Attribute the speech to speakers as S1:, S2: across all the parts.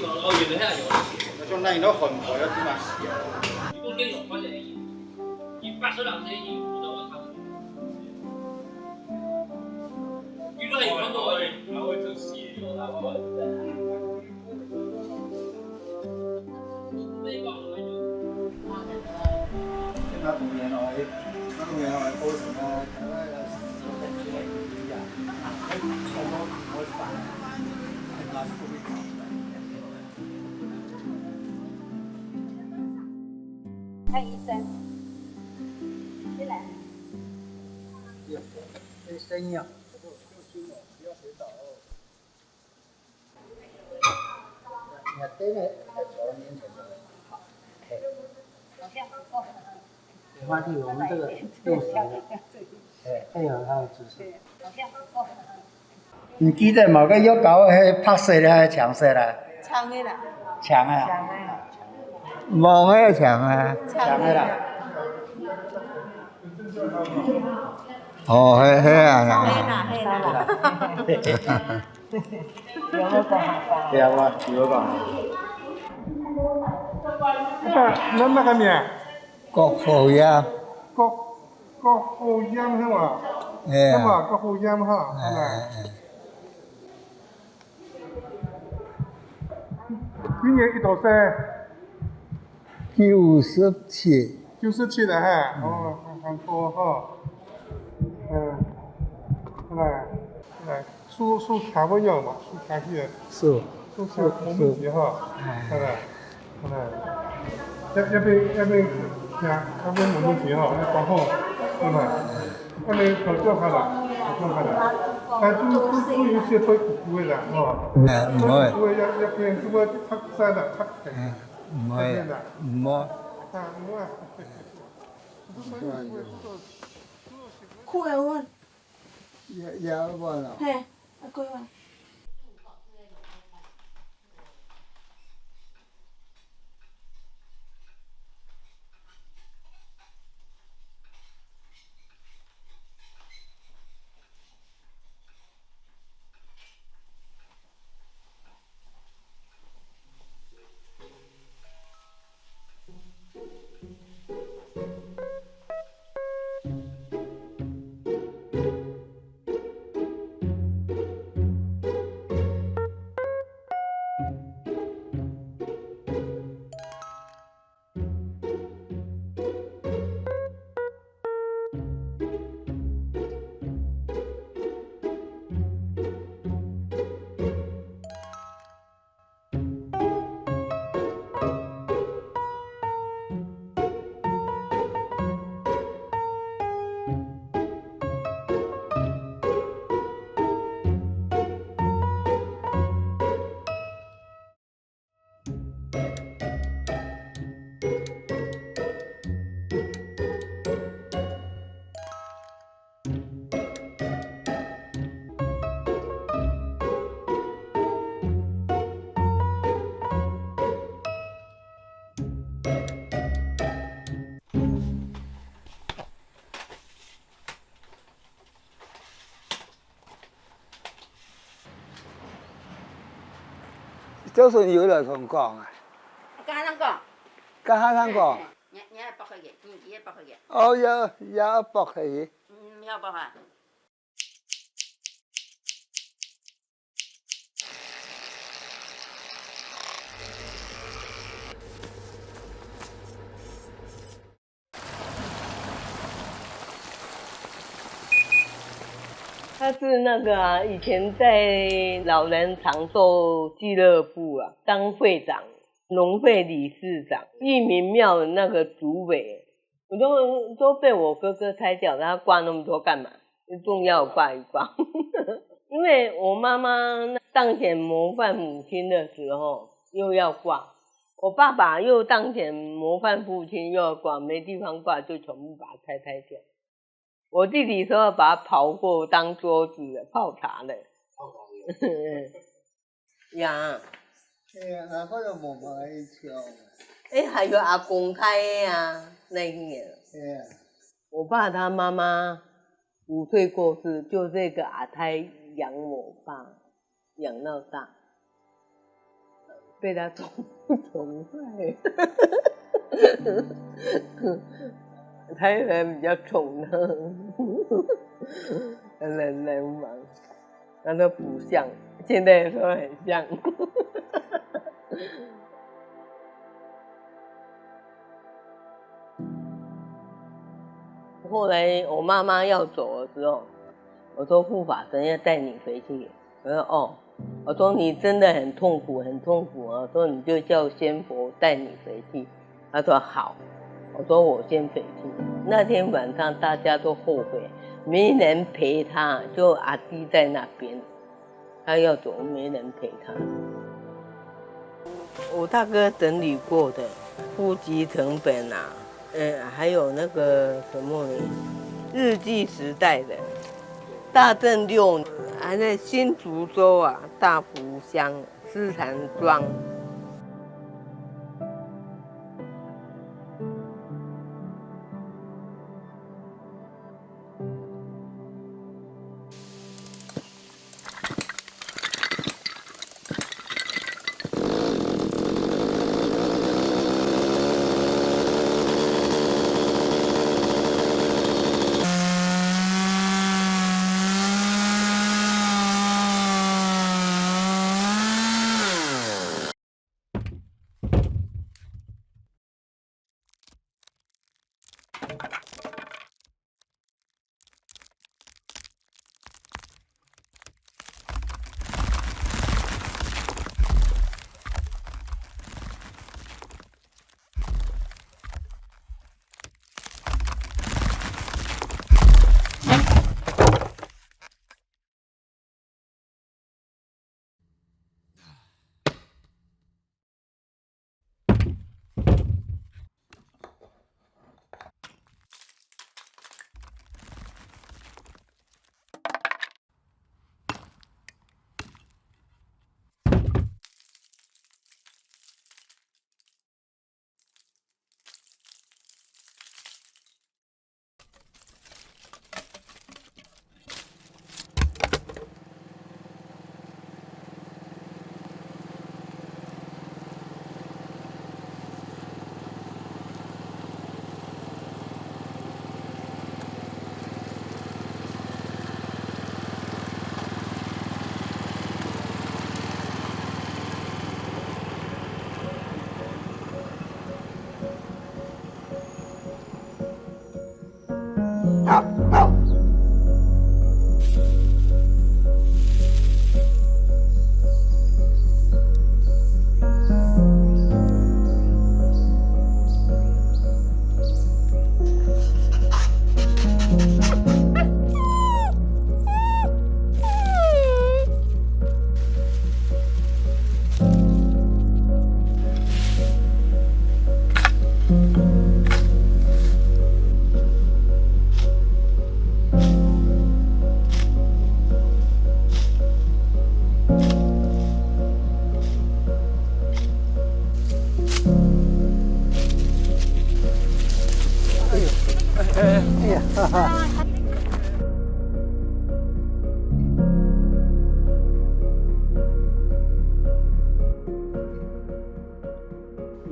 S1: 哦，原来遐有。
S2: 那种咱都混合要怎么洗啊？
S1: 如果跟有关的，伊8岁人这伊有在我头。原来有关的，还会做鞋，然后。
S2: 那童年哦，那童年哦，高什么？
S3: 看医生，进来。
S2: 这声音啊，你看对面在桥面前的，
S3: 好像不够。
S2: 花地我们这个用手的，配合它的姿势。
S3: 好像不够。
S2: 你记得某个要搞迄拍摄的还是墙色啦？
S3: 长的啦。
S2: 墙啊。
S3: 长的。
S2: 无迄个墙啊，墙的啦。哦，迄啊啦。
S3: 黑啦。有冇讲？
S2: 对啊，我有讲。
S4: 咱那个咩？
S2: 國父音，
S4: 國父音係嘛？
S2: 係
S4: 係嘛？
S2: 啊，
S4: 國父音嚇，係咪？今年幾多歲
S2: 97，
S4: ？97了哈，哦，很多哈，來，數看不樣嘛，數看起來，
S2: 是，
S4: 數看我們幾哈，係咪？一邊呀，一邊我們幾哈，一幫好，係咪？一邊合作下來，但都有些推苦的啦，哦。
S2: 唔會，
S4: 不會一邊咁樣拍晒啦，拍平。
S2: 唔會，唔會，
S4: 啊，唔會。
S3: 酷的我，
S2: 有冇啦？
S3: 嘿，阿貴話。
S2: 早晨有來同講啊，
S3: 跟他講。
S2: 跟下人講，
S3: 你係駁佢嘅，你係駁佢嘅。
S2: 哦有駁佢，
S3: 要駁啊。
S5: 他是那个啊，以前在老人长寿俱乐部啊当会长，农会理事长，义民庙的那个主委，我都被我哥哥拆掉，他挂那么多干嘛？重要挂一挂。因为我妈妈当选模范母亲的时候又要挂，我爸爸又当选模范父亲又要挂，没地方挂就全部把它拆掉。我弟弟说要把它刨过当桌子泡茶的。呀，
S2: 啊，嗰度冇買條，
S5: 还有阿公开的啊，那一年。我爸他妈妈5岁过世，就这个阿胎养我爸，养到大。被他宠坏，台湾比较宠他，很流氓，他都不像，现在说很像。后来我妈妈要走的时候，我说护法神要带你回去。我说哦，我说你真的很痛苦，很痛苦啊。我说你就叫仙佛带你回去。他说好。我说我先回去。那天晚上大家都后悔，没人陪他，就阿弟在那边，他要走没人陪他。我大哥整理过的户籍成本啊。还有那个什么日记时代的大正6，还在新竹州啊大福乡思禅庄。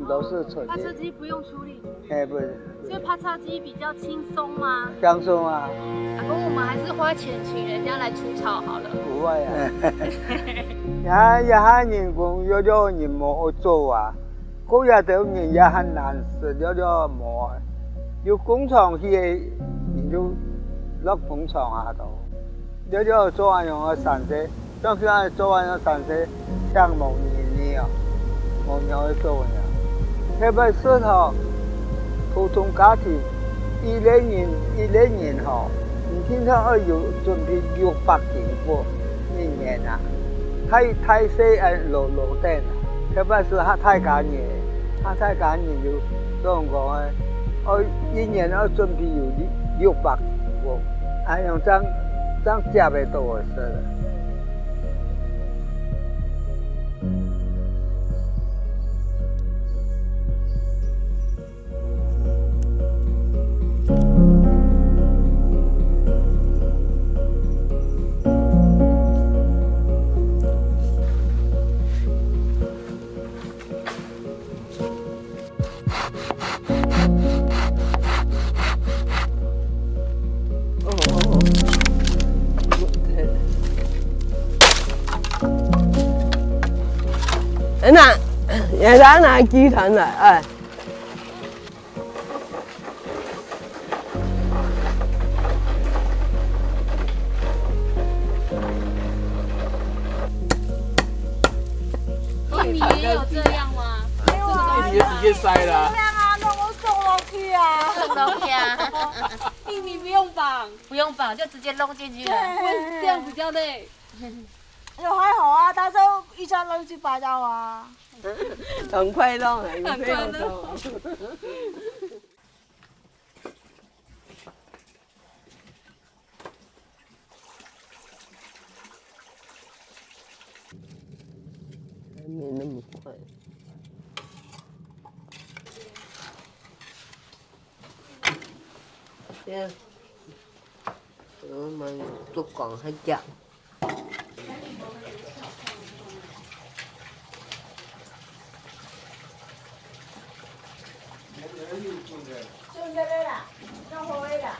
S2: 都是纯
S6: 趴车机不用处理，
S2: 不是，
S6: 所以趴车机比较轻松吗？
S2: 轻松啊，
S6: 阿公，我们还是花钱请人家来除草好了。
S2: 不会啊，也很人工，有了人冇做啊，嗰日到人也很難食，有了冇，要工廠去，人就落工廠下頭，有了做完用個sản xuất，當時做完個產xuất，像冇年啊，冇年去做呀。特別適合普通家庭1年吼，你經常要有準備600件貨1年啊，太細老頂啊，特別是太乾熱，太乾熱就怎講呢？1年要準備有600貨，用這樣食不到的事了。
S5: 那也拿鸡团来，哎。
S6: 印尼也有这样吗？
S7: 没有啊，
S1: 你就直接塞了、
S7: 这样啊，那我送落去啊。
S3: 送东西啊，
S6: 印尼不用绑，
S3: 不用绑就直接弄进去了。
S6: 这样比较累。
S7: 有还好啊，但是一下乱七八糟啊。
S5: 很快乐，很
S6: 快乐。
S5: 还没那么快。这，我们都讲还讲。
S7: 就这个啦，弄好的啦。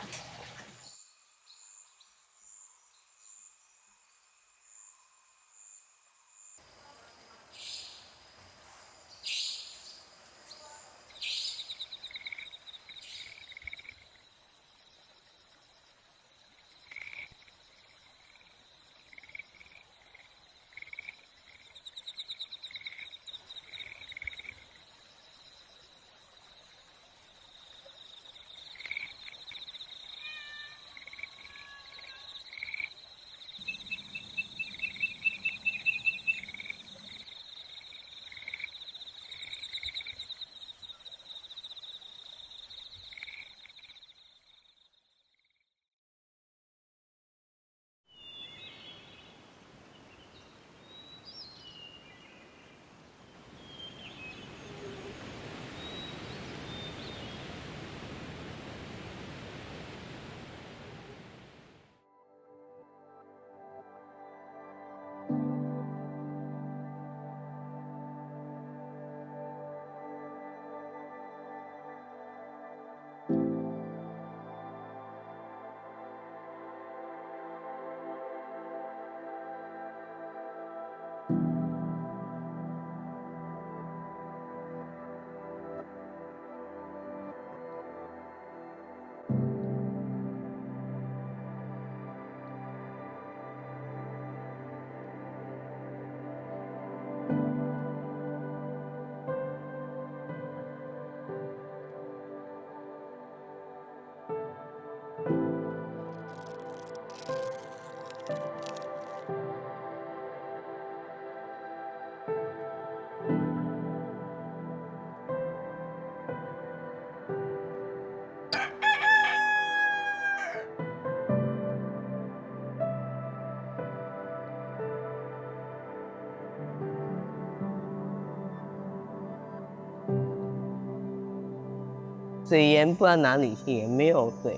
S5: 水源不知道哪里去，也没有水。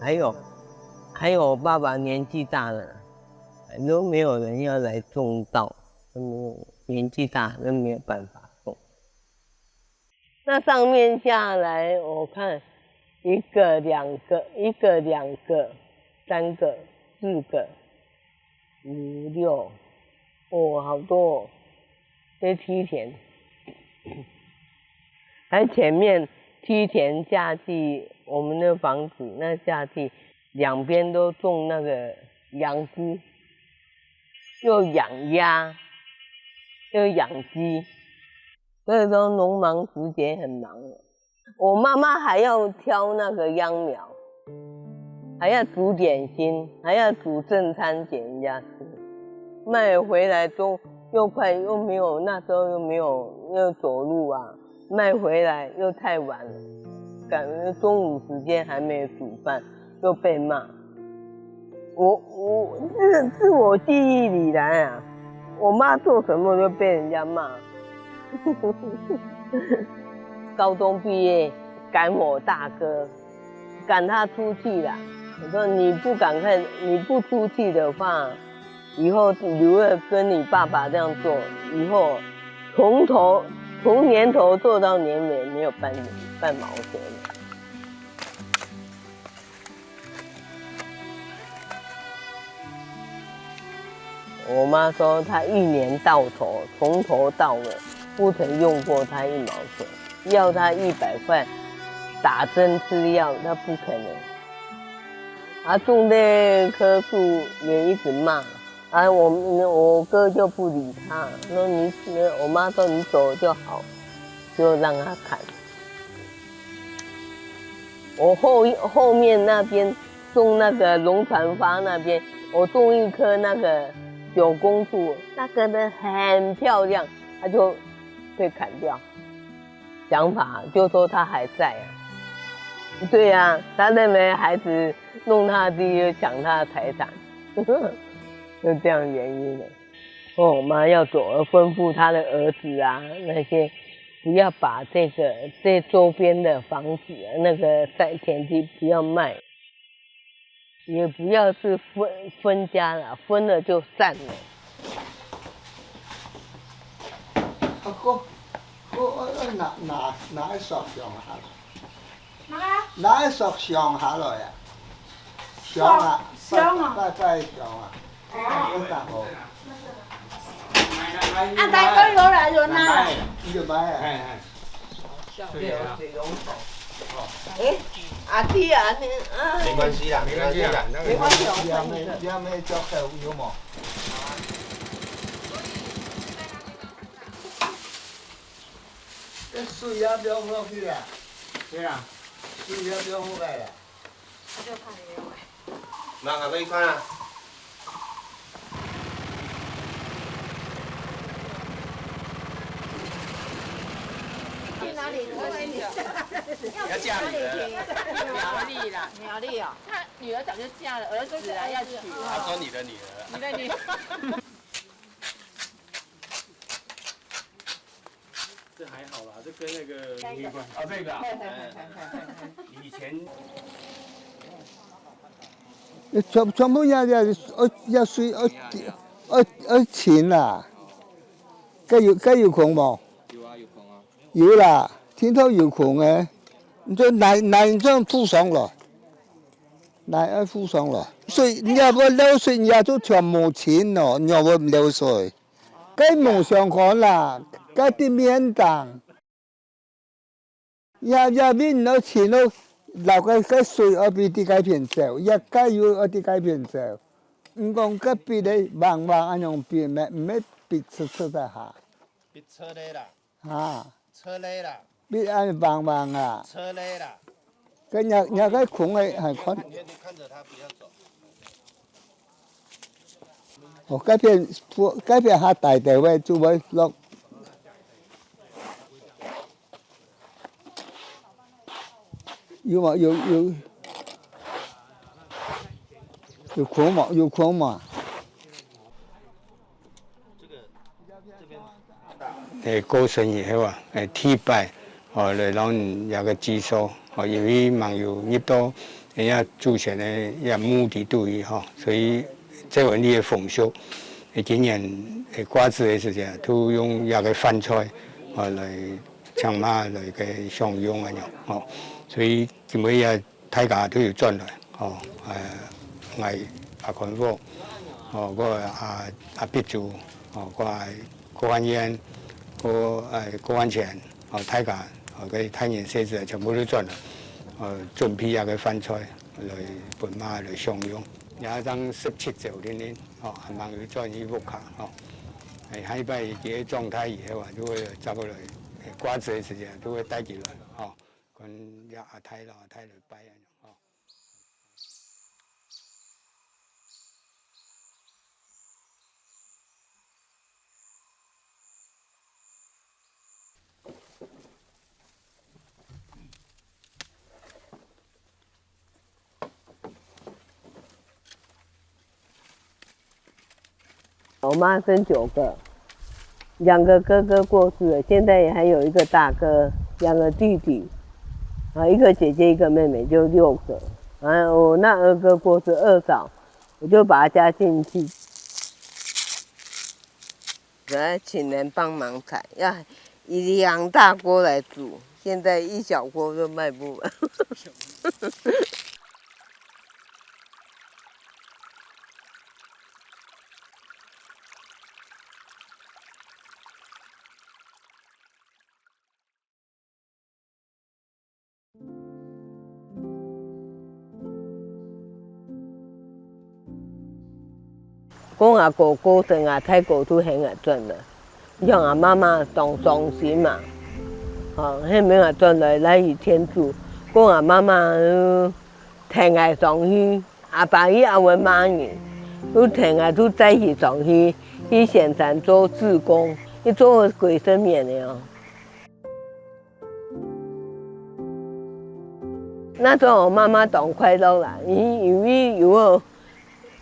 S5: 还有我爸爸年纪大了，都没有人要来种稻，都没有年纪大都没有办法种。那上面下来，我看一个、两个、三个、四个、五六，哦，好多哦，这梯田，还前面。梯田下地，我们的房子那下地两边都种那个养猪，又养鸭，又养鸡，所以说农忙时节很忙。我妈妈还要挑那个秧苗，还要煮点心，还要煮正餐给人家吃。卖回来都又快又没有，那时候又没有又走路啊。卖回来又太晚了，赶中午时间还没有煮饭，又被骂。自我记忆里来啊，我妈做什么就被人家骂。高中毕业赶我大哥，赶他出去啦。我说你不赶快，你不出去的话，以后留着跟你爸爸这样做，以后从年头做到年尾，没有半毛钱。我妈说她一年到头，从头到尾不曾用过他1毛钱，要他100块打针吃药，那不可能。种那棵树也一直骂，我哥就不理他，说我妈说你走就好，就让他砍。我后面那边种那个龙船花那边，我种一棵那个9公树，那个呢很漂亮，它就被砍掉。想法就说他还在啊，对啊，他认为孩子弄他的地抢他的财产，就这样原因的。我妈要走而吩咐他的儿子啊那些。不要把这周边的房子那个田地不要卖，也不要是分家了，分了就散了。
S2: 哪一索上下來？哪一索上下來啊？上啊！上啊！拜上啊！
S7: 啊，大哥攞嚟咗啦。
S2: 你就買啊？
S5: 阿弟啊，你
S8: 没关系啦，没关系啦，那个
S2: 你還沒做好有冇？這水也不用落去啊？對啊，水也不用落來了。
S8: 那还可以看啊。
S6: 去哪里？
S8: 要嫁女儿，
S3: 苗栗啦，苗栗哦，他女儿早就嫁了，儿子啊要娶。
S8: 他说你的女儿。
S3: 你的女儿。
S1: 这还好啦，这跟那个没关系。
S8: 哦，这个啊，以前
S2: 全部要水錢啊！該有窮冇？
S8: 有啊，有空啊。
S2: 有啦，聽到有窮嘅，就哪張附上來，哪一附上來？水你要不流水，你要就全冇錢咯，你要不流水，該冇上看啦，該啲面檔，要邊攞錢咯，留個水而邊啲改變走，要該有而啲改變走，唔講個邊咧忙安樣變咩別吃得下，
S8: 別車嘞啦，
S2: 啊，
S8: 車嘞啦，
S2: 別安忙啊，
S8: 車嘞啦。
S2: 個人個窮嘅係看。
S8: 你看着他不要走。
S2: 哦，改變下大地位就會落。有嘛有空嘛有空嘛。過身以後啊，祭拜，嚟讓有個祭數，由於網友入到人家祖先嘅也墓地度以後，所以這個呢嘅風俗，今年瓜子嘅時間都用一個飯菜，嚟唱馬嚟嘅享用啊樣，所以今日也大家都要轉來，係阿坤哥，個阿必祖，個係郭安燕。過完前，大家佢太原社子全部都轉啦，準備一個飯菜嚟伴馬嚟享用。有一張17週年，係網友轉移屋卡，喺拜嘅狀態以後啊，都會走過來，瓜子嘅時間都會帶起來，咁一阿太嚟拜啊。
S5: 我妈生9个，2个哥哥过世了，现在还有一个大哥，2个弟弟，一个姐姐，一个妹妹，就6个。我那二哥过世2嫂，我就把他加进去，来请人帮忙采，要以2大锅来煮，现在1小锅都卖不完。讲啊哥哥等啊泰国都很啊赚的，像啊妈妈当伤心嘛，迄边啊赚来以天助，讲啊妈妈天爱上去，阿爸伊阿文妈呢，都天啊都在去上去，去县山做志工，伊做卫生棉的哦。那时候我妈妈当快乐啦，因为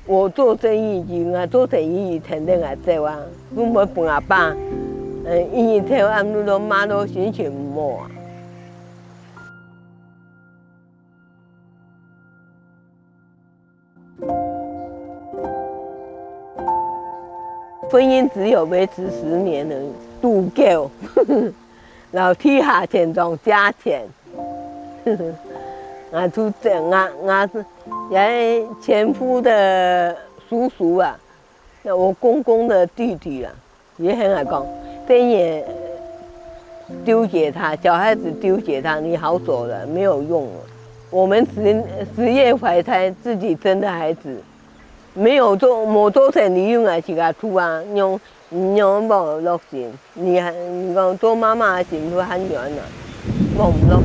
S5: 我做生意就做生意天天来做啊，我要帮阿爸，伊天暗路都妈都心情唔好啊。婚姻只有维持10年而已，度够，老天下钱庄加钱。俺出俺也前夫的叔叔啊，那我公公的弟弟啊，也很爱讲，这也丢给他，小孩子丢给他，你好走了，没有用了。我们10月怀胎，自己生的孩子，没有做成你用来是个出啊，用冇落心，你讲做妈妈的幸福很远啊，冇唔落。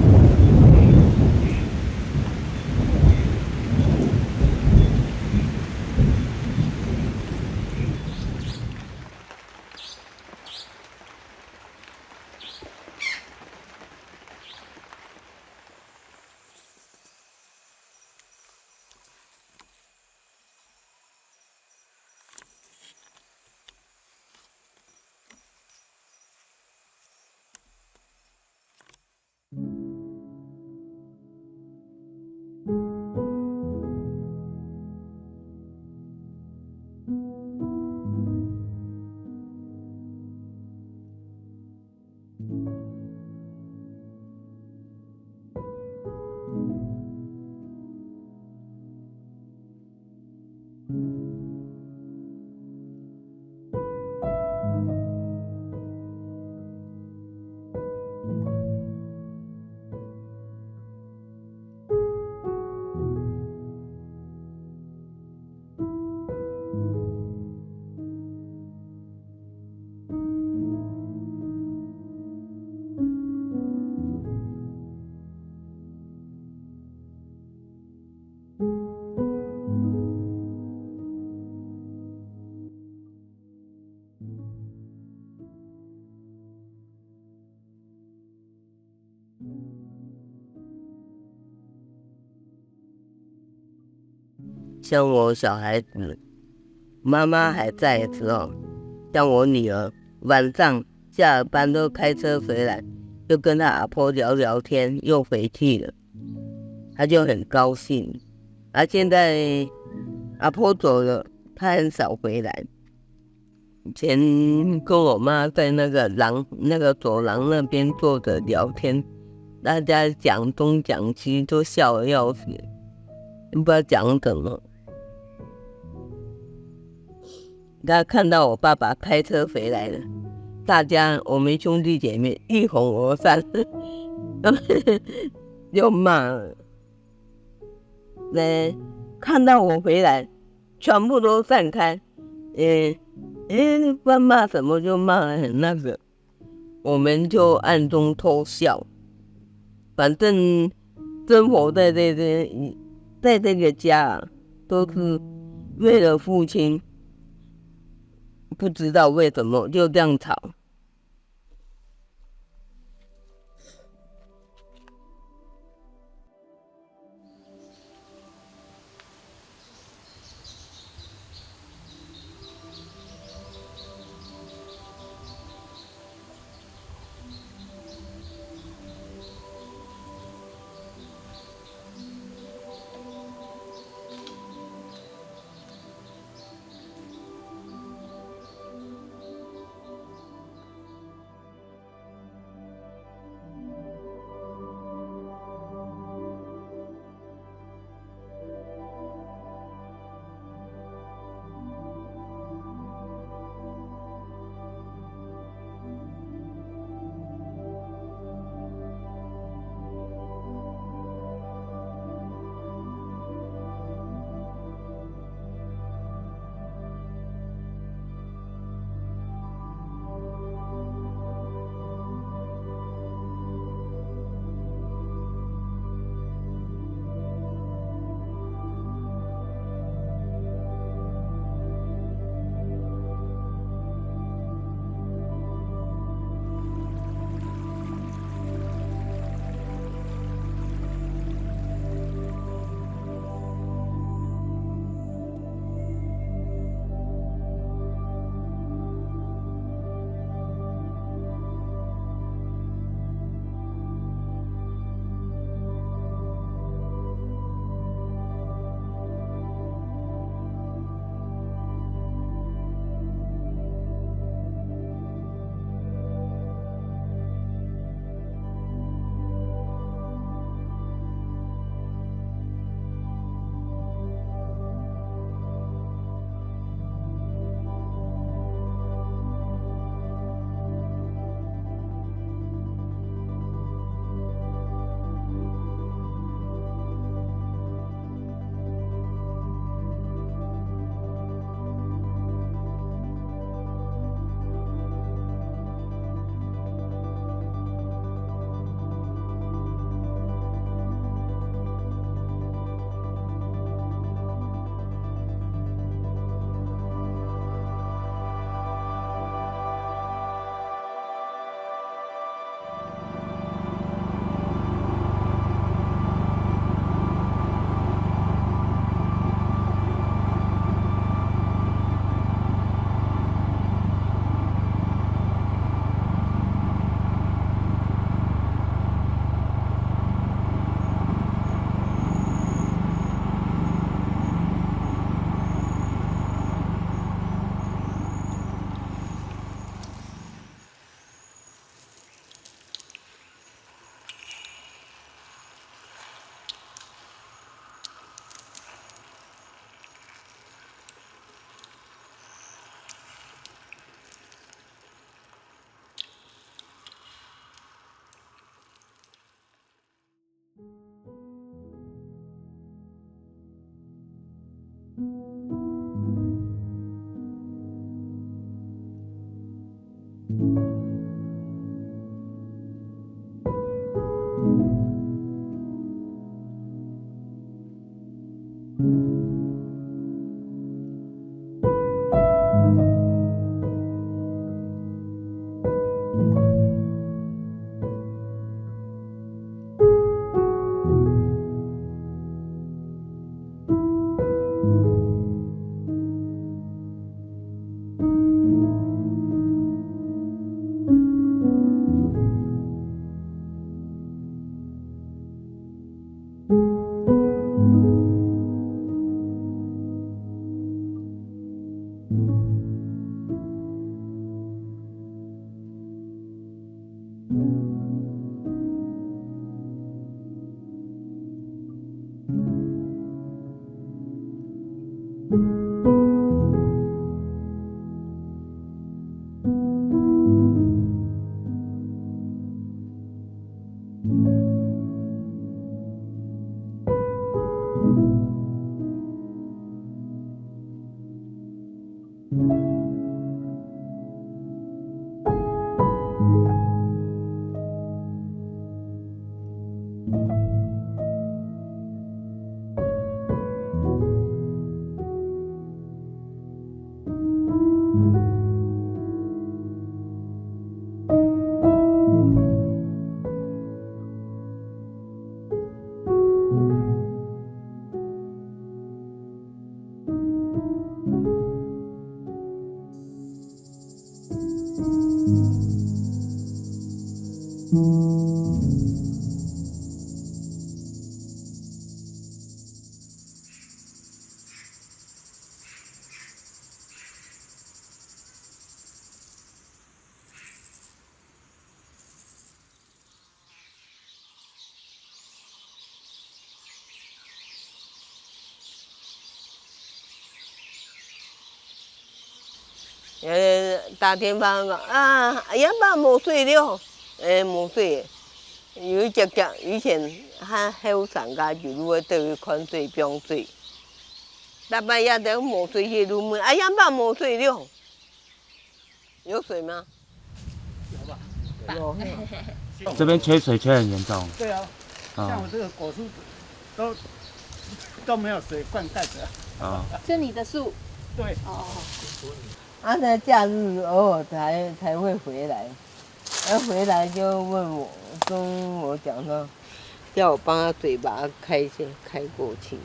S5: 像我小孩子，妈妈还在的时候，像我女儿，晚上下了班都开车回来，就跟她阿婆聊聊天，又回去了，她就很高兴。而现在阿婆走了，她很少回来。以前跟我妈在那个走廊那边坐着聊天，大家讲东讲西，都笑得要死，不知道讲什么。他看到我爸爸开车回来了，大家我们兄弟姐妹一哄而散，就骂了。看到我回来，全部都散开。不骂什么就骂得很那个，我们就暗中偷笑。反正生活在这个家啊，都是为了父亲。不知道为什么就这样吵。打电话讲啊，阿爸无水了，无水。有一只以前较后生家就如果倒去看水、병水，大半夜都无水去入门，阿爸无水了，有水吗？
S8: 有吧？
S5: 有。
S9: 这边缺水缺很严重。
S8: 对啊，像我这个果树都没有水灌溉的。
S9: 啊。
S6: 是你的树。
S8: 对。
S6: 哦。
S5: 啊，在假日偶尔才会回来，回来就问我，跟我讲说，叫我帮他嘴巴先开过去。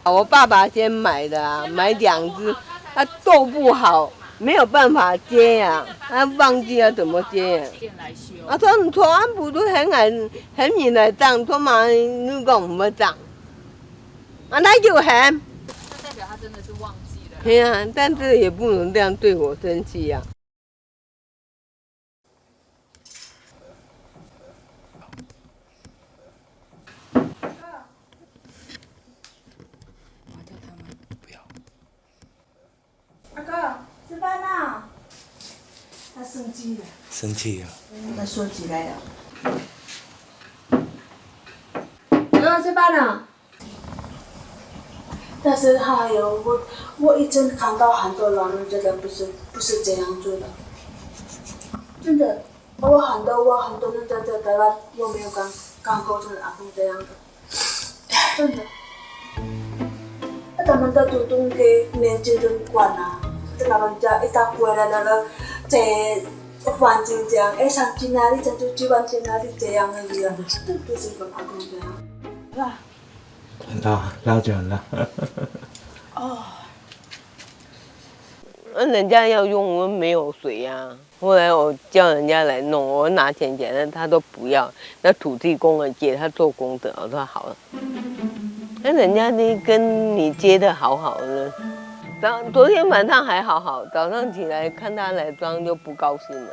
S5: 我爸爸先买的啊，买2只，他豆不好，没有办法接呀，他忘记了怎么接呀。啊，他全部都很远来长，他妈你讲唔要长，啊，那就很。
S3: 那代表他真的是忘记了。
S5: 对呀，但是也不能这样对我生气呀。
S7: 阿哥，吃饭啦！他生气了。
S8: 生气了。
S7: 他说起来了。阿哥，吃饭了。但是还有我以前看到很多老人家不是这样做的，真的，我很多人在台湾我没有看过真的阿公这样的，真的。他们都主动给年轻人管啊，这老人家一到回来那个这环境这样，想去哪里就去玩去哪里这样而已啊，都不是跟阿公这样，是吧？
S9: 老久了。
S7: 哦。
S5: 那人家要用，我们没有水呀。后来我叫人家来弄，我拿钱给他，他都不要。那土地公啊，给他做功德，我说好了。那人家跟你接的好好的，昨天晚上还好好，早上起来看他来装就不高兴了。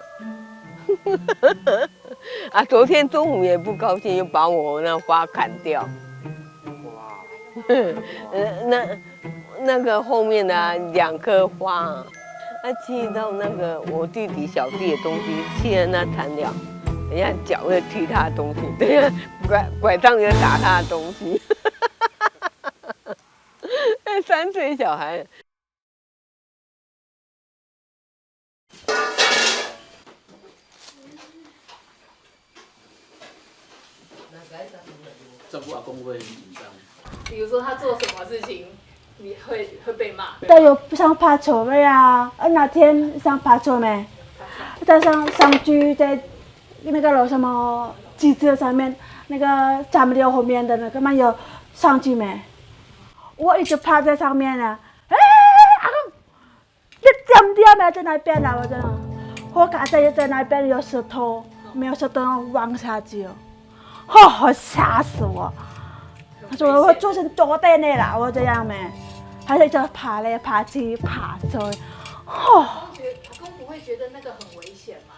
S5: 啊，昨天中午也不高兴，又把我那花砍掉。那个后面的2棵花，他气到那个我弟弟小弟的东西，气得那惨了，人家脚会踢他的东西，等下拐杖就打他的东西。那3岁小孩。
S1: 照顾阿公会很紧张。
S3: 比如说他做什么事情，你会被骂。
S7: 他有上爬车没啊？那天上爬车没？他上去在那个什么机车上面，那个站不了后面的那个有上去没？我一直趴在上面呢。阿公，你怎掉没？在那边啊？我真的，我刚才在那边有石头，没有石头往下去哦，吓死我！他说我做成坐垫的啦，我这样没，还在这爬来爬去爬走，
S3: 阿公不会觉得那个很危险吗？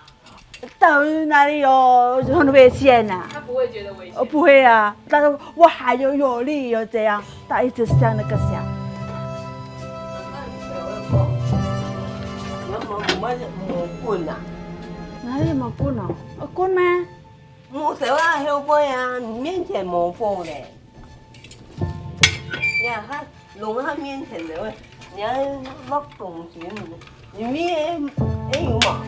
S7: 到哪里有很危险呐？
S3: 他不会觉得危险。
S7: 不会啊，但是我还有力有这样，他一直向那个想。
S5: 我棍啊？
S7: 哪里有棍哦？棍吗？
S5: 我手啊，后背啊，你面前没破嘞。你看他弄他面前的喂，你要落动群，你面哎有嘛？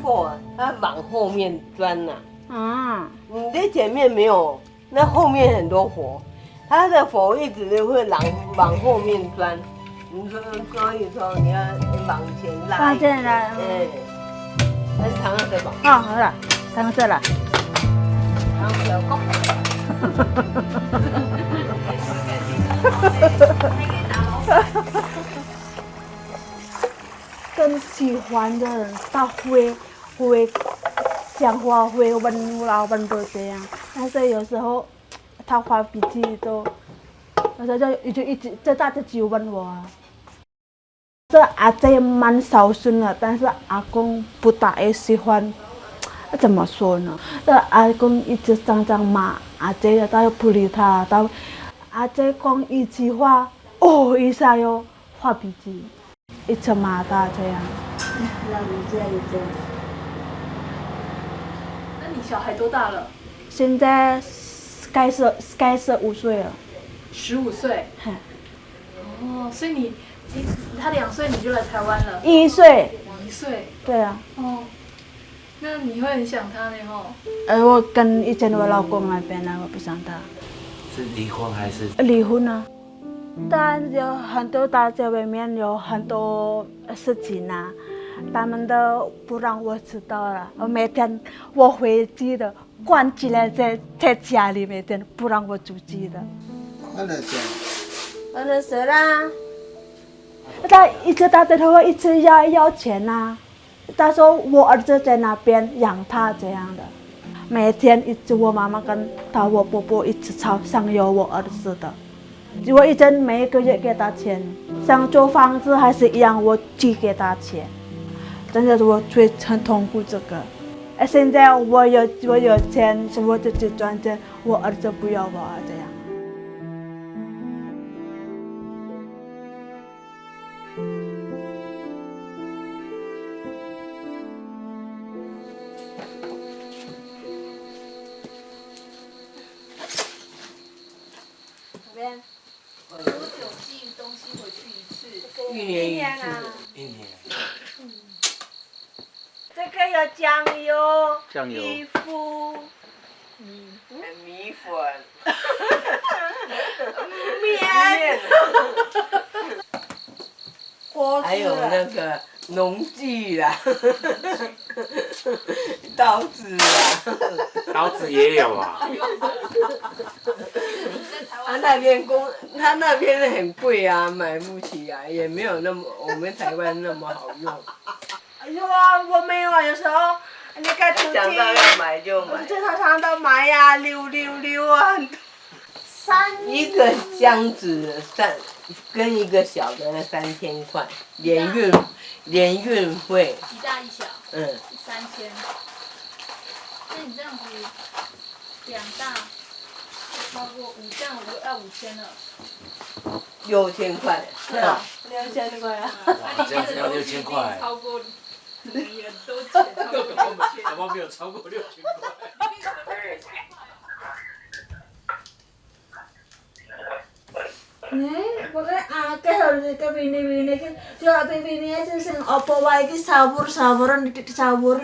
S5: 破啊，他往后面钻呐。
S7: 啊，
S5: 你的前面没有，那后面很多火，它的火一直都会往后面钻。你说，所以说你要往前拉。
S7: 放进来。
S5: 哎，很长的吧？
S7: 啊，好了，躺这了。
S5: 然后小公。
S7: 更喜欢的人，他会讲话会温柔温柔这样，但是有时候他发脾气都，有时候就一直就大家只问我啊。这阿姐蛮孝顺的，但是阿公不大喜欢，怎么说呢？这阿公一直常常骂阿姐，他又不理他，阿姐讲一句话，哦一下又发脾气。一直骂他这样，让你这样。
S6: 那你小孩多大了
S7: 现在该是5岁了。
S6: ？15岁。哦，所以你他2岁你就来台湾了
S7: 1岁。
S6: 1岁。
S7: 对啊。
S6: 哦，那你会很想他呢吼？
S7: 我跟以前我老公那边呢，我不想他。
S9: 是离婚还是？
S7: 离婚啊。但有很多大在外面有很多事情啊，他们都不让我知道了。每天我回去的，关起来在家里，每天不让我出去的。
S5: 那谁啦？
S7: 他一直打电话，一直要钱啊。他说我儿子在那边养他这样的，每天一直我妈妈跟我婆婆一直吵，想要我儿子的。我一直每个月给他钱，想租房子还是一样，我寄给他钱。真的是我很痛苦这个。现在我有钱，我自己赚钱，我儿子不要我这样。
S6: 多久寄东西回去一次
S5: ？1年1次。
S9: 1年。
S5: 这个有酱油、
S2: 衣
S5: 服、米粉、面，还有那个农具啦，刀子啦，
S9: 刀子也有啊。
S5: 他那边很贵啊，买不起啊，也没有那么我们台湾那么好用。
S7: 有啊，我没有啊，有时候你看出去，
S5: 想到要买就买，
S7: 就常常都买呀，6啊，
S5: 一个箱子跟一个小的那3000块，连运费。
S6: 一大一小。
S5: 嗯。
S6: 3000。那你这样子2大超过这样要5000了。
S5: 6000块。
S7: 对啊，6000块啊。
S9: 哇，这样子要6000块。
S6: 超过2年多钱，
S9: 怎么没有超过6000块？Pokoknya
S7: akeh harus ke Vini kan. Yo Vini aja sing apa wae iki sawur-sawuran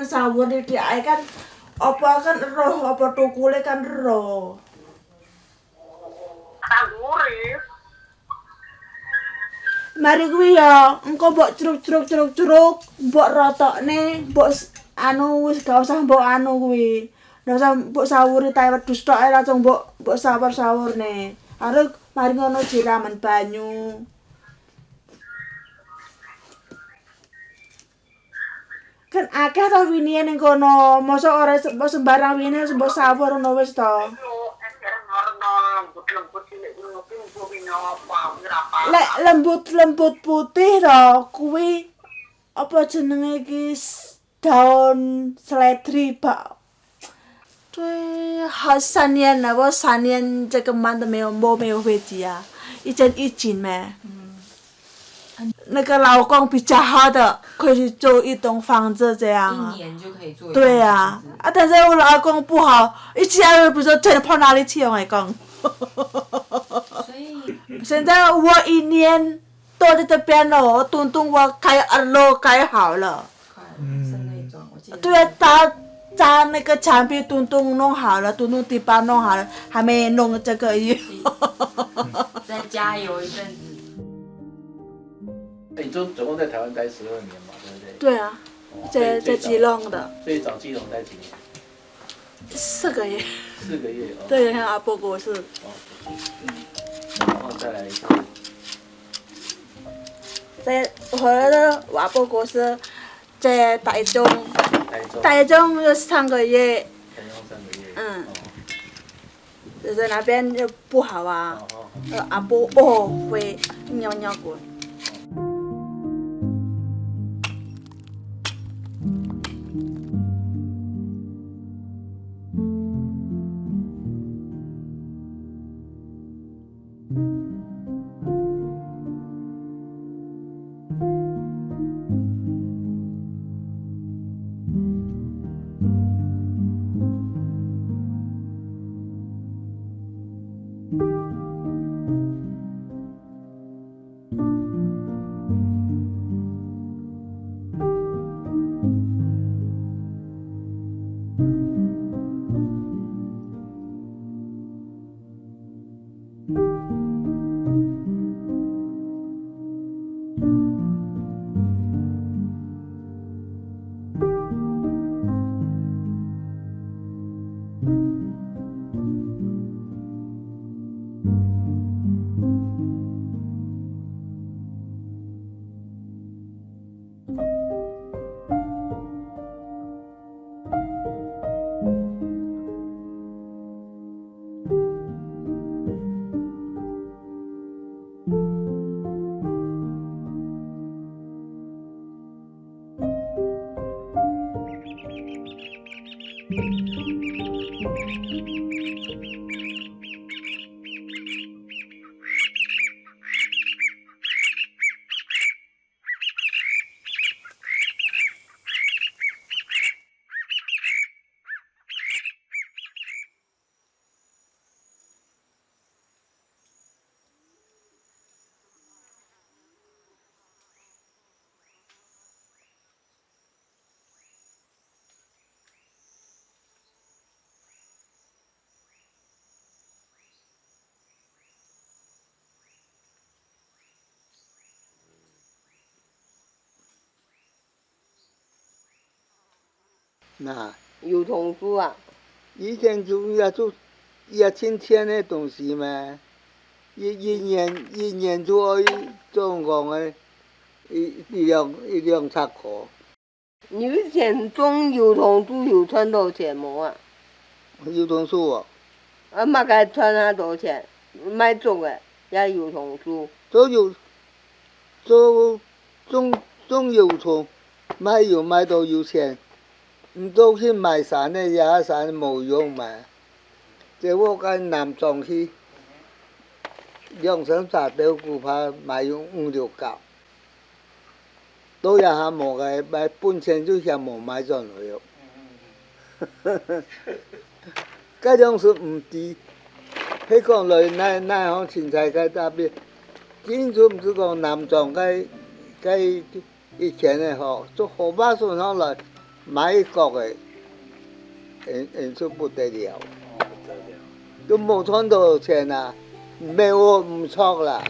S7: sawur di ae kan apa kan roh apa tukule kan roh. Mari kuwi ya, engko mbok cruk-cruk, mbok rotokne, mbok anu wis gak usah mbok anu kuwi. Ndak usah mbok sawuri tae wedhus tok ae langsung mbok sawur-sawurne. Arep mari ngono jiramen banyu. Kan akeh to winie ning kono, mosok ora sembarang winie mbok sawur ngono wis to. Lek lembut putih to kuwi apa jenenge iki daun seledri, Pak. 对，好3年了，我3年这个馒头没有飞机啊，一斤没。那个老公比较好的，可以做一栋房子这样啊。
S3: 一年就可以做一
S7: 对呀、啊，但是我老公不好，一下不知道钱跑哪里去，我跟你讲。
S3: 所以
S7: 现在我一年都在这边了，我东东我开2楼开好了。
S3: 室内装，我记得。
S7: 对啊，砸那个墙壁东东弄好了，东东地板弄好了，还没弄这个
S3: 再加油一阵子。
S9: 哎，你总共在台湾待12年嘛，对不对？
S7: 对啊，在基隆的。
S9: 最早基隆待几年
S7: 4个月。
S9: ？4个月哦。
S7: 对，像阿伯过世。
S9: 然后再来是。
S7: 在回来的阿伯过世，在台中。
S9: 台中
S7: 有3个月。
S9: 台中3个月。
S7: 嗯。就是那边就不好啊。阿伯会尿尿过。
S2: 那
S5: 有童书啊？
S2: 以前也天天的东西嘛，一年做总共的一两冊課。
S5: 你以前種油桐樹有賺到錢冇啊？
S2: 油桐樹哦。
S5: 啊，嘛該賺下多少錢？買種的也油桐樹。
S2: 種油桐，買到有錢，唔到去賣山的也山冇用嘛。即我喺南莊去2、3隻豆腐怕買用5、6角，都也係冇嘅，買本錢就係冇買咗嚟用。嗰種是唔低，迄講來那行青菜嘅特別，今就唔是講南莊嘅以前嘅嗬，做河馬順上來買一角嘅，人數不得了。都冇賺到錢啊，沒我唔錯啦。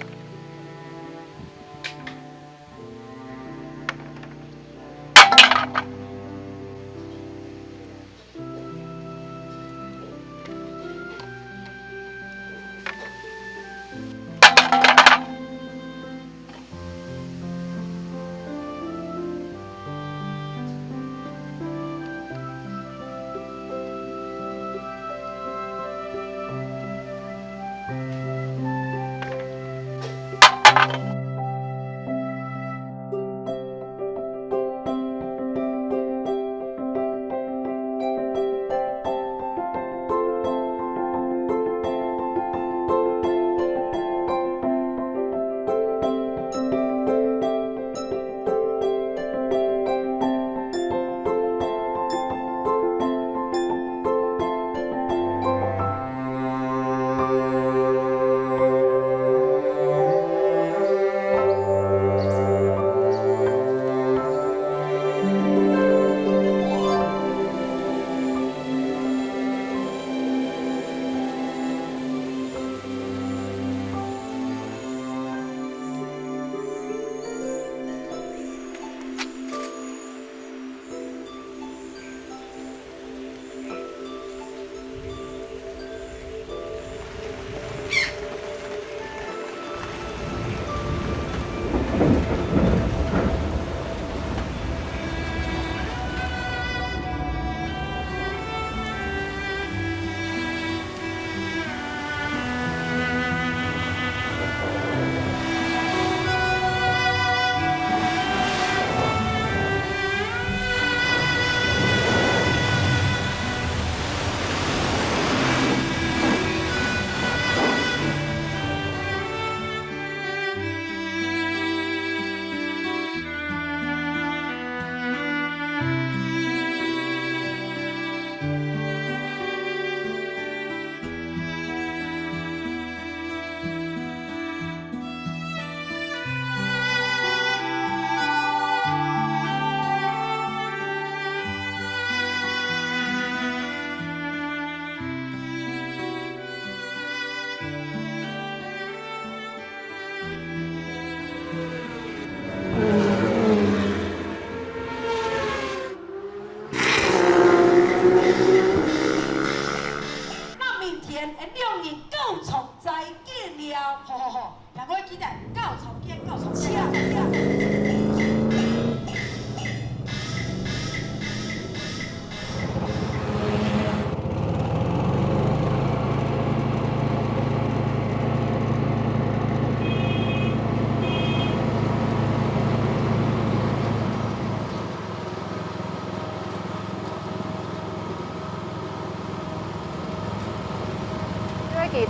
S10: 然两人够从再见了，好好好，两位期待够从见，够从见。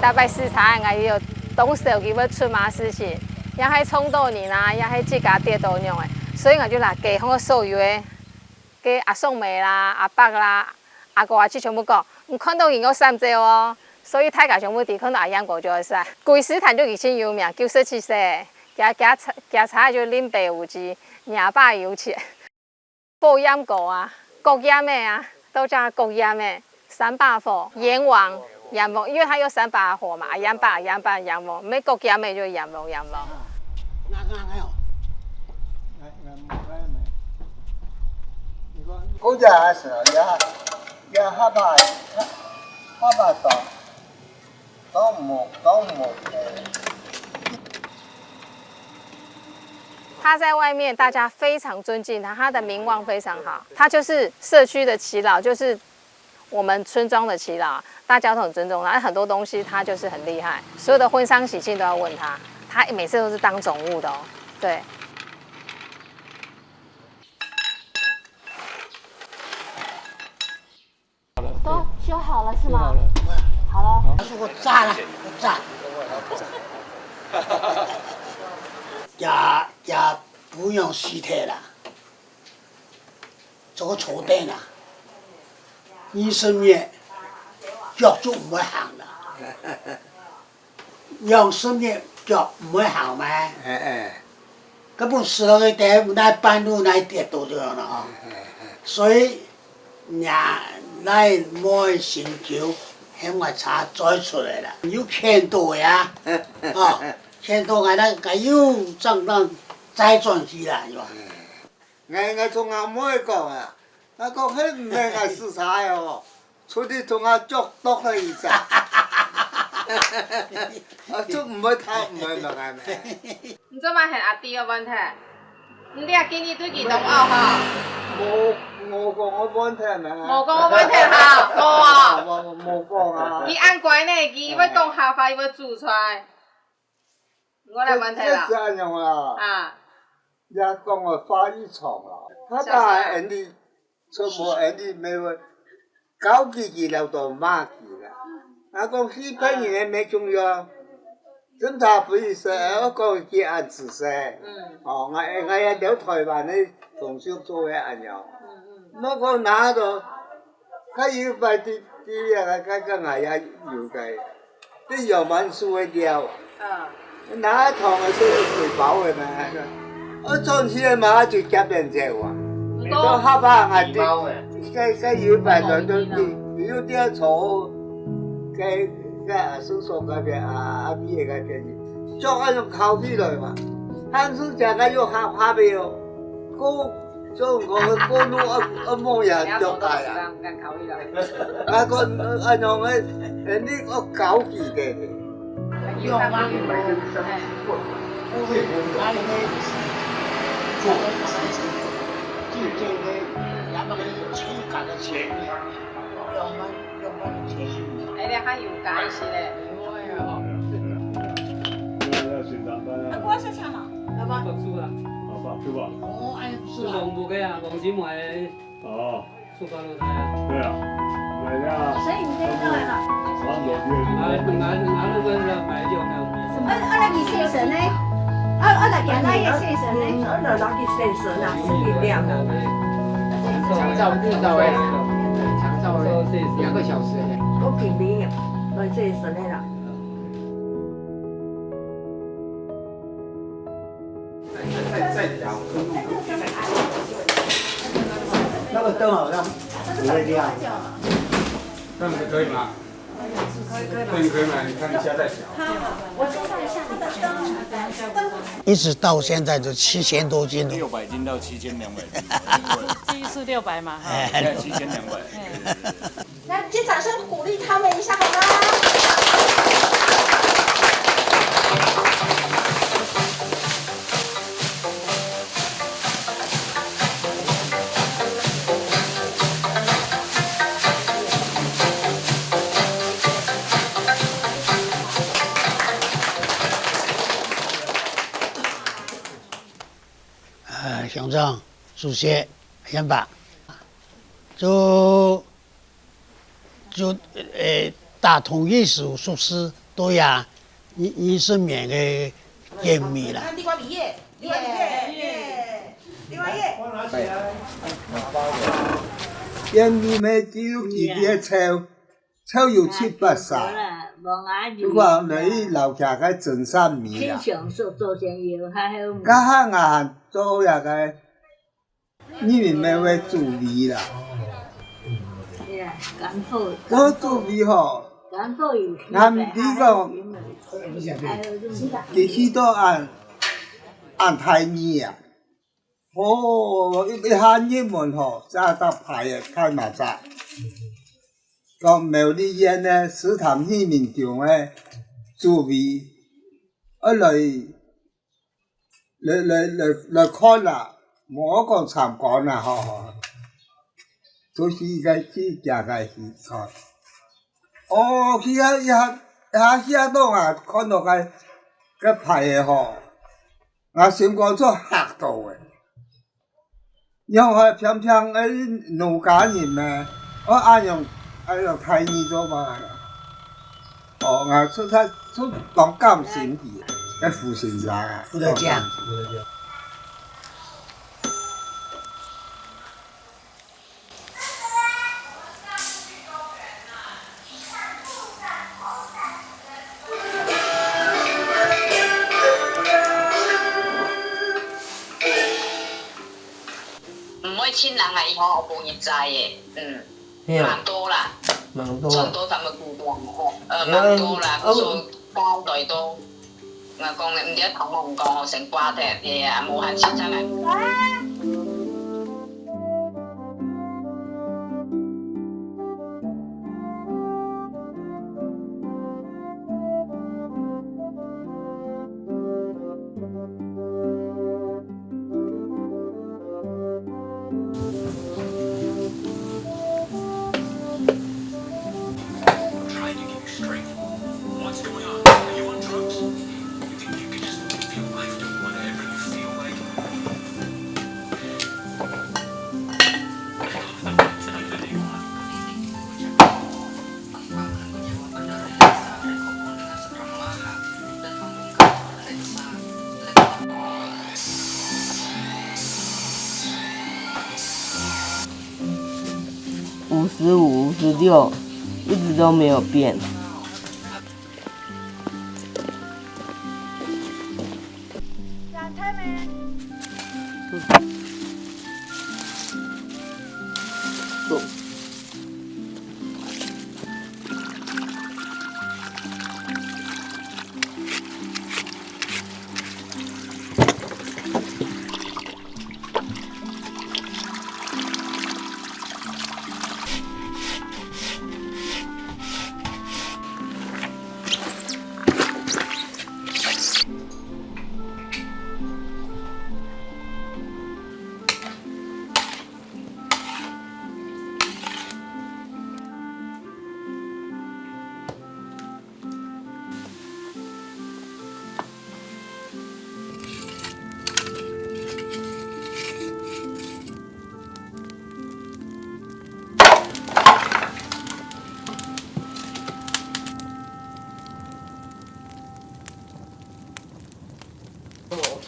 S3: 大摆视察个伊有董事长要出马事情，也喺冲到年啦，也喺自家跌倒样诶，所以我就来给迄个所有诶，给阿宋妹啦、阿伯啦、阿哥阿姐全部讲，唔看到因个三只哦，所以大家全部伫看到阿阳哥就会使。贵斯坦就以前有名，97岁，加茶就林北有之，28有钱，保养过啊，国盐的啊，都叫国盐的，300火盐王。盐王，因为它有3把火嘛，盐巴、盐王，没国盐的就盐王。
S2: 国家是也害怕到木。
S3: 他在外面，大家非常尊敬他，他的名望非常好。他就是社区的耆老，就是我们村庄的耆老。大家都很尊重他，很多东西他就是很厉害，所有的婚丧喜庆都要问他，他每次都是当总务的哦。对。
S10: 都修好了是吗？
S8: 好了。
S10: 好了。
S8: 我炸了，也不用尸体了，做床垫了，医生面。腳都唔會行啦，養生嘅腳唔會行咩？根本死了嘅地，那半路那跌倒咗啦，所以那摸成橋向我查再出來啦，要看到呀，看到我那又正當再轉機啦，
S2: 我同阿妹講啊，我講佢唔係我視察哦。出去同阿捉多佢一陣，我捉唔會偷，唔會問係咪？
S3: 你做乜係阿弟嘅問題？你哋今年對佢懂拗哈？
S2: 冇講我問題咪？
S3: 冇講我問題哈，冇啊。
S2: 冇講啊。
S3: 佢按怪呢，佢要講下法，要做出來。我嚟問題啦。
S2: 這樣啊？
S3: 啊。
S2: 也講我法醫廠啦，他但係人哋出冇人哋沒問。搞幾了都罵幾了，我講西北也沒重要，警察不意思，我講佢按自殺，哦，我也了台灣的同事做嘅按樣，我講哪度，佢要擺啲啊，佢我也要計，啲藥文書會掉，哪一趟係需要賠保嘅咩？我上次嘅馬就夾人隻喎，都黑怕我啲。cái yêu bài rồi tôi yêu dia chỗ cái叔叔嗰邊阿邊嗰邊，做嗰種烤皮來嘛，當時就係要下邊要高做我嘅高路一模樣做大啊，啊個按照我呢個搞幾嘅，
S8: 用嘛，
S3: 哎，你還有解釋咧？
S6: 我小強嘛，
S1: 要不讀書啦？
S9: 書吧。
S8: 哦，哎，
S1: 是黃埔嘅啊，黃子梅。
S9: 哦。
S1: 書館度睇啊。
S9: 對啊。買呀。
S6: 所以你可以過來了。
S1: 那個買就沒有。
S6: 那你先生呢？那原來也先生呢？
S5: 那去先生啊，是力量啊。
S3: 長照顧到誒，長照2個小時咧。
S5: 我平平，我先生的啦。
S8: 那個燈好像不會亮。
S4: 这样子可以吗？可以吗？你看你家在小。
S6: 我知道一下你的灯。
S8: 一直到现在就7000多斤了。
S9: 600斤到7200斤。
S6: 第一次600嘛，哈。
S9: 现在7200。
S6: 那先掌声鼓励他们一下好吗？
S8: 平常书写先吧，就大同艺术术师都呀，20年的见面啦。
S10: 你我毕业，你我毕业，你我毕业。
S2: 见面咪只有几碟抽有7、8歳。不過你樓下嘅真善美啦。家下啊做呀個，你們咪會做味啦。做做味吼，俺呢個其實都按太熱啊。哦，一下熱門吼，炸到排嘅開埋晒。個苗栗縣呢，史潭戲面場嘅做味，來看啦，冇講參觀啦吼，都是個去食個去看。哦，去一下檔啊，看到個排嘅吼，我心肝做嚇到嘅，因為偏偏誒農家人咩，我按用太熱咗嘛。哦，我出當監審去，喺副縣長啊。
S8: 副隊長。
S11: 親人啊，以後我冇熱債嘅，蠻多啦，最多咁嘅故鄉，蠻多啦，所以交代都，我講你唔知同我唔講，我成瓜踢嘢啊，冇限錢真係。
S5: 55、56，一直都没有变。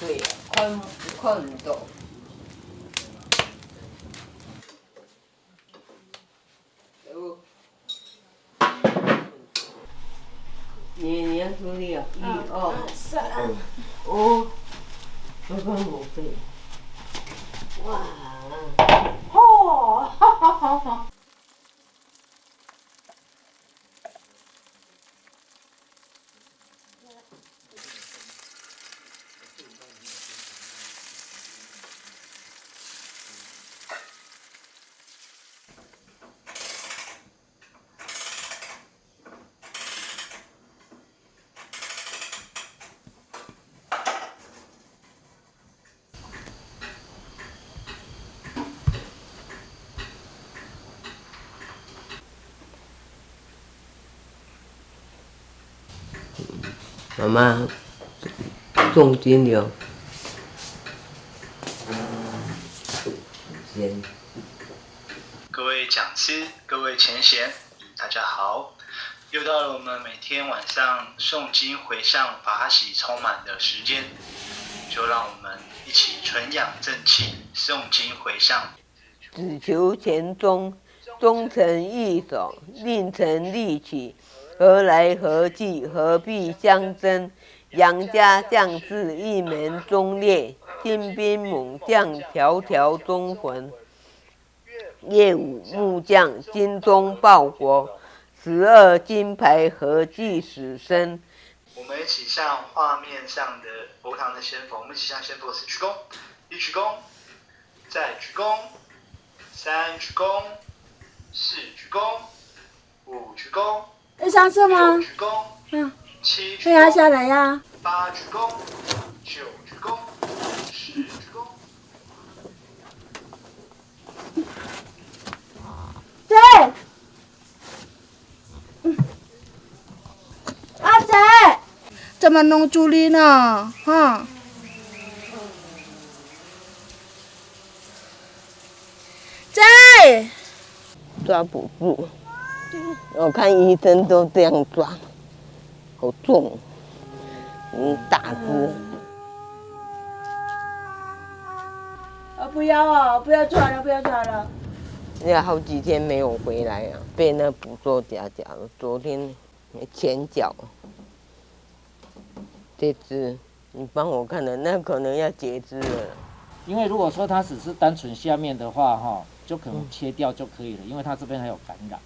S5: 对，看唔到。你要处理啊？1、2、3。哦，刚刚5岁。哇！
S7: 哦，哈哈哈哈。
S5: 妈妈重金流。
S12: 师、各位前贤，大家好！又到了我们每天晚上诵经回向法喜充满的时间，就让我们一起纯养正气，诵经回向。
S5: 只求前宗，忠诚义守，令臣立起，何来何去？何必相争？杨家将士一门忠烈，精兵猛将条条忠魂。岳武木匠精忠报国，12金牌何惧死生？
S12: 我们一起向画面上的佛堂的仙佛，我们一起向仙佛师鞠躬，一鞠躬，再鞠躬，3鞠躬，4鞠躬，5鞠躬，
S7: 要上车吗？
S12: 6鞠躬，
S7: 嗯，
S12: 7鞠
S7: 可以压
S12: 躬，
S7: 下来呀。
S12: 8鞠躬，9鞠躬，10鞠躬。
S7: 对，阿仔，怎么弄住你呢？哈，仔，
S5: 抓不住，我看医生都这样抓，好重，大只。
S7: 不要哦，不要抓了，不要抓了。
S5: 要好几天没有回来啊，被那捕捉夹了。昨天前脚这只，你帮我看的，那可能要截肢了。
S13: 因为如果说它只是单纯下面的话，哈，就可能切掉就可以了，因为它这边还有感染。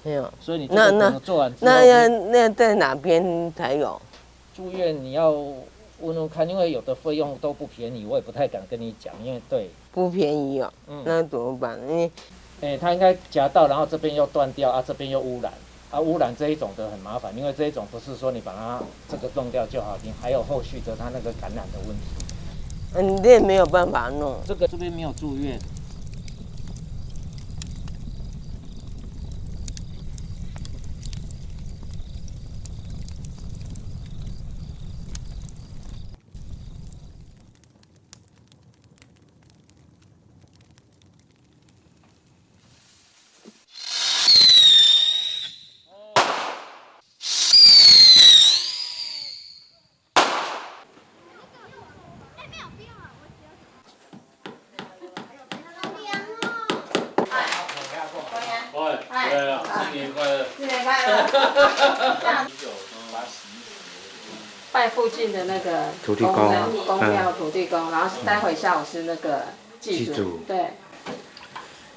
S5: 没有，
S13: 所以你这个可能做完之后，
S5: 那在哪边才有？
S13: 住院你要问问看，因为有的费用都不便宜，我也不太敢跟你讲，因为对
S5: 不便宜哦。那怎么办？因为
S13: 它应该夹到，然后这边又断掉啊，这边又污染啊，污染这一种的很麻烦，因为这一种不是说你把它这个弄掉就好，你还有后续的它那个感染的问题。
S5: 你这没有办法弄。
S13: 这边没有住院。拜附近的那个
S2: 土地公
S13: 庙土地公，然后待会下午是那个祭祖，对。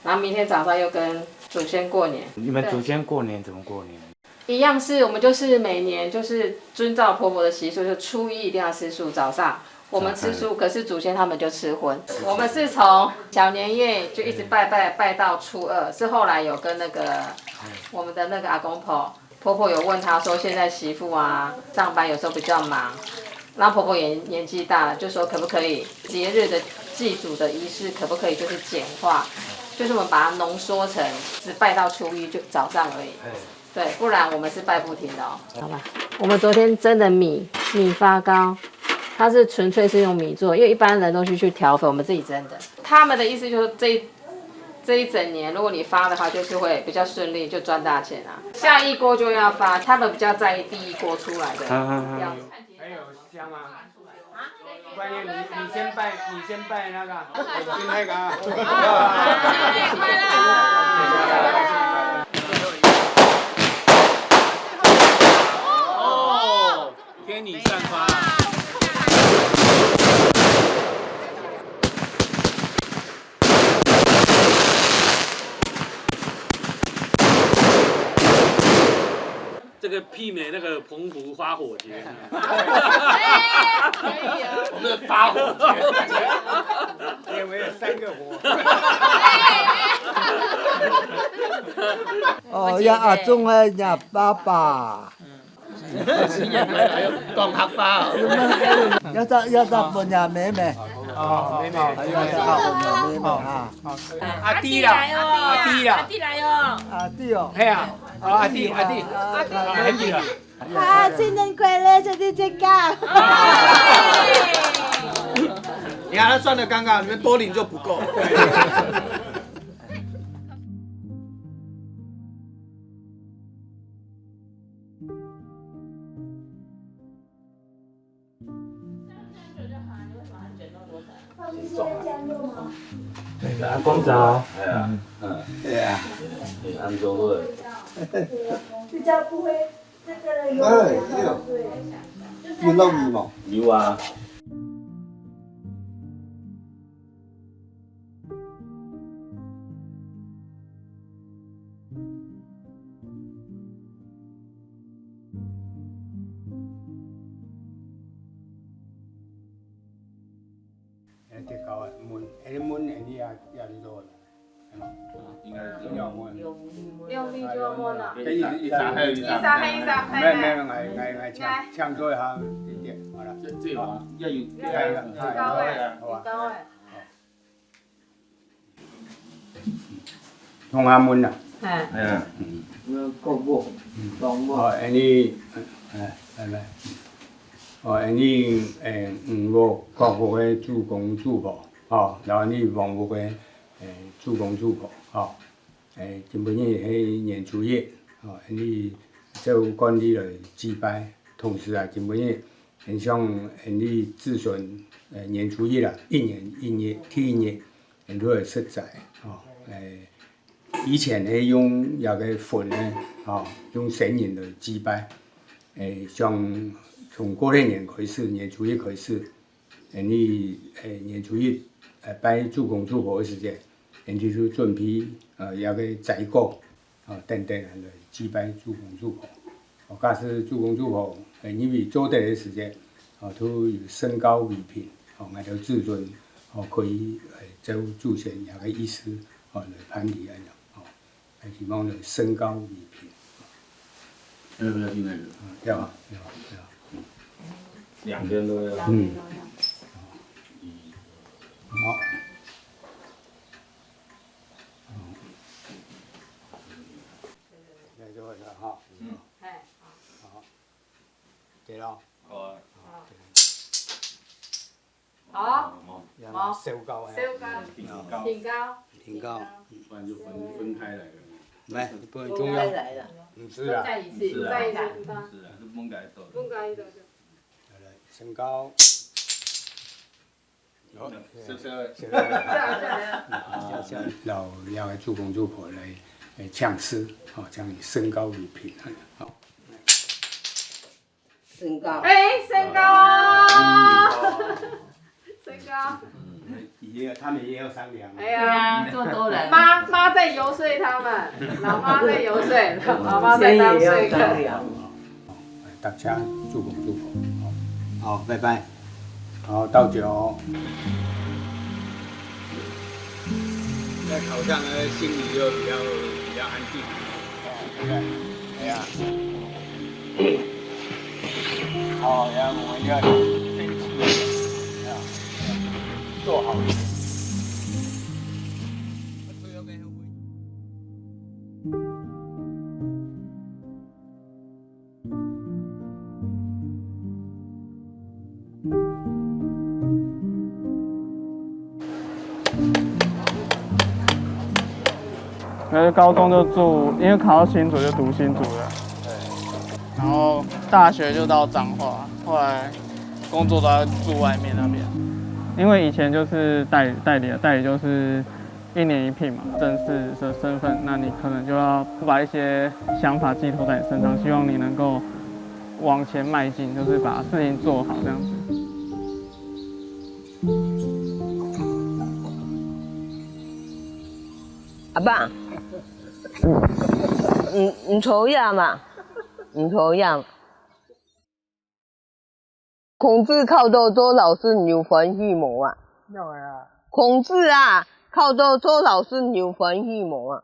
S13: 然后明天早上又跟祖先过年。
S2: 你们祖先过年怎么过年？
S13: 一样是我们就是每年就是遵照婆婆的习俗，就初一一定要吃素，早上我们吃素，可是祖先他们就吃荤。我们是从小年夜就一直拜到初2，是后来有跟那个我们的那个阿公婆婆有问他说，现在媳妇啊上班有时候比较忙，然后婆婆也年纪大了，就说可不可以节日的祭祖的仪式可不可以就是简化，就是我们把它浓缩成只拜到初一就早上而已。对，不然我们是拜不停的哦。好吧，我们昨天蒸的米发糕，它是纯粹是用米做，因为一般人都是去调粉，我们自己蒸的。他们的意思就是这一整年，如果你发的话，就是会比较顺利，就赚大钱啊。下一锅就要发，他们比较在意第一锅出来的样子。
S2: 还有香啊！关键你先拜那个，我先那个啊！
S1: 哦，天女散花。这个媲美那个澎湖花火节，可以啊，我们的发火节，
S2: 因为有3个火。
S8: 哦，呀阿忠啊，呀爸爸。
S1: 講客花
S8: 要得半日妹妹。
S2: 哦，妹妹，
S8: 要得半日妹妹啊。
S2: 阿弟啦，阿弟啦，
S8: 阿弟哦。
S2: 係啊，阿弟，阿弟啦。
S7: 啊，新年快乐，兄弟姐哥！
S1: 你看他算的刚刚，你们多领就不够。
S14: 阿公早。
S2: 对啊。
S14: 安做好。
S7: 比较不会这个有。
S2: 有糯米吗？
S14: 有啊。
S2: 这高的门，那门你也你做的，
S14: 应该是
S2: 用门。
S3: 用力就摸了。
S2: 一撒黑，我抢做一下一点，好了。
S14: 这话要有
S3: 高诶，高诶。
S2: 同阿门啦。
S3: 係
S14: 啊。
S2: 國母，國母。哦，你來。哦，你我國父的主公主婆，哦，然後你王母的主公主婆，哦，今晡日迄年初一，哦，你做管理來祭拜，同時啊，今晡日很想你子孫年初一啦，一年天日，很多的食材，哦，以前係用那個粉呢，哦，用神人來祭拜，像。從過年開始，年初一開始，你年初一拜主公主婆的時間，你就準備一個宰果，等等來祭拜主公主婆。假使主公主婆因為做得的時間，都有升高為平，我哋子孫可以做祖先一個意思，來攀比來講，希望來升高為平。
S14: 要不要聽那個？
S2: 要啊。
S14: 兩邊都要。
S2: 好。來做一下哈。好。對咯。
S14: 好啊。
S3: 好。
S2: 燒高啊。
S3: 燒高。挺高。
S2: 挺高。
S14: 不然就分開來了。
S2: 來，不很重要。不是啊。
S3: 再一次，再一次。
S14: 是啊，是蒙改做的。
S3: 蒙改做的。
S2: 升高。老嘅主公主婆來唱詩，將你升高為平。好。
S5: 升高。
S3: 升高啊！升高。
S2: 他們也要商量。
S3: 哎呀，
S5: 這麼多人。
S3: 媽在遊說他們，老媽在遊說，老媽在當說客。
S2: 大家主公主婆。好，拜拜。好，倒酒。在考上呢，心里就比較安定，對不對？哎呀，好，然後我們要爭氣，做好。
S15: 那就高中就住，因为考到新竹就读新竹了，对。然后大学就到彰化，后来工作都要住外面那边。因为以前就是代理就是1年1聘嘛，正式的身份，那你可能就要把一些想法寄托在你身上，希望你能够往前迈进，就是把事情做好这样子。
S5: 阿爸。唔吵呀嘛，唔吵呀。孔子靠到做老師牛歡喜無啊？孔子啊，靠到做老師牛歡喜無啊？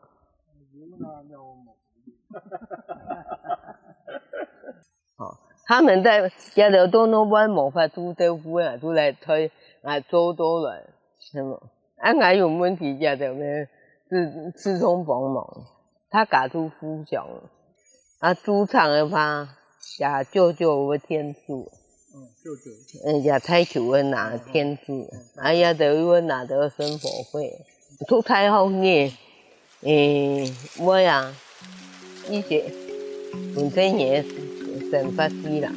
S5: 好，他們在家頭都弄完無法煮豆腐啊，都來推來做多來，係嘛？我有問題家頭咩？自從幫忙。他家住富祥，主場的話，也舅舅有天主，也太求我拿天主，也就我拿到生活費，都太好嘅，我呀，以前阮这年神发师啦。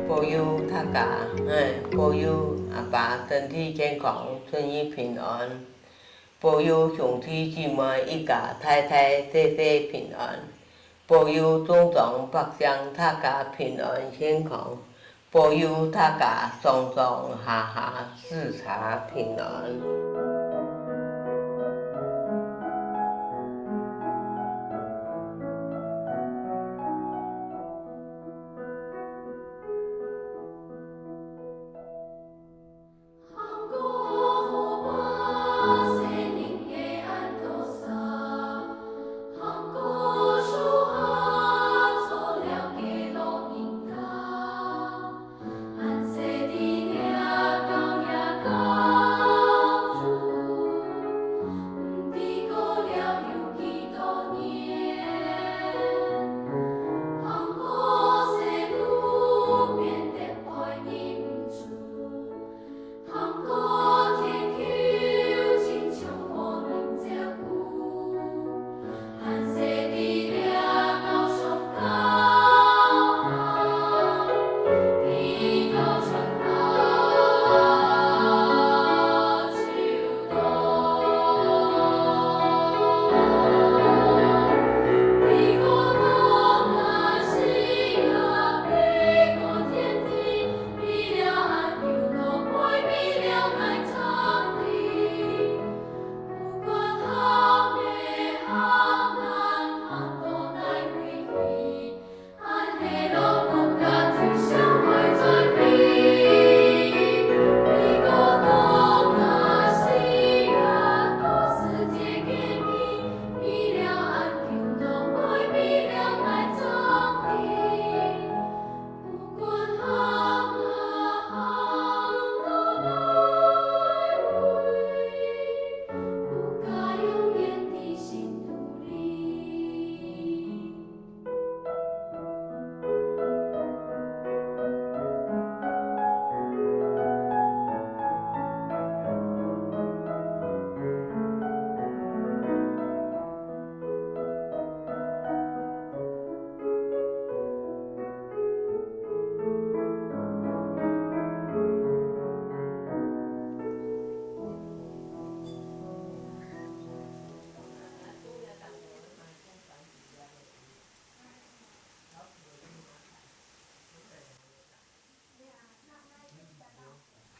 S5: 保佑大家，保佑阿爸身体健康、顺意平安，保佑兄弟姊妹一家太太岁岁平安，保佑种种百姓大家平安健康，保佑大家上上下下四察平安。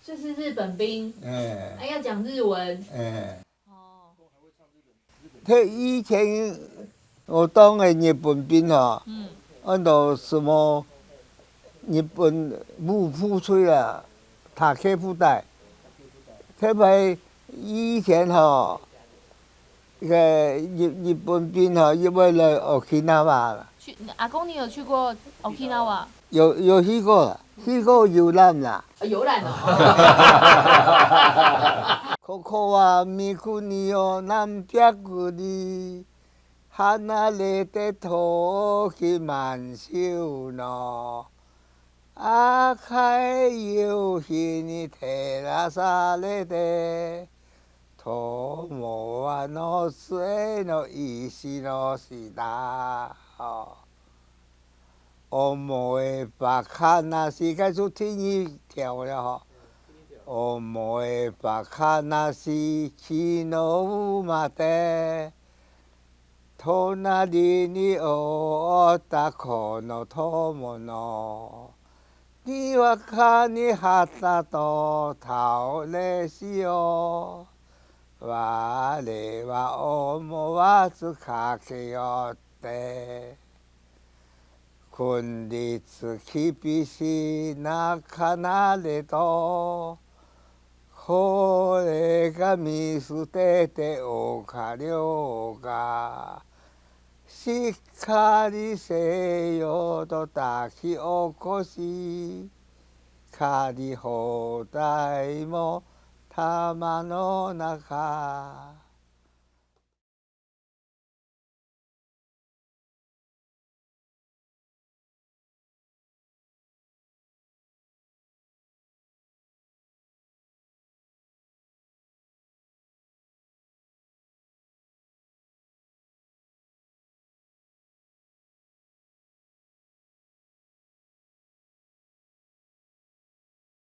S6: 这是日本兵，还要讲日文。
S2: 他以前我当的日本兵哈，按照什么日本不付出啊，塔克布袋，特别以前哈，那个日本兵哈，因为来 Okinawa 了。
S6: 阿公，你有去过 Okinawa？
S2: 有去过了，去过游览啦。
S10: 游览哦。
S2: 코코와 미쿠니요 남벽구리 하나레테 토기 만시우노 아카의 유hin이 테라사레데 토모와 노스에노 이시노시다 오모의 바카나시가 좋더니 태워요 오모의 바카나시 키노우마테 토나리니 오타코노 토모노 니와카니 하타토 타오레시오 와레와 오모와 스카케요테 군리츠 키비시 나카나레도 호레가 미수테테 오카료가 시카리세요도 다키 오코시 카리호다이모 타마노나카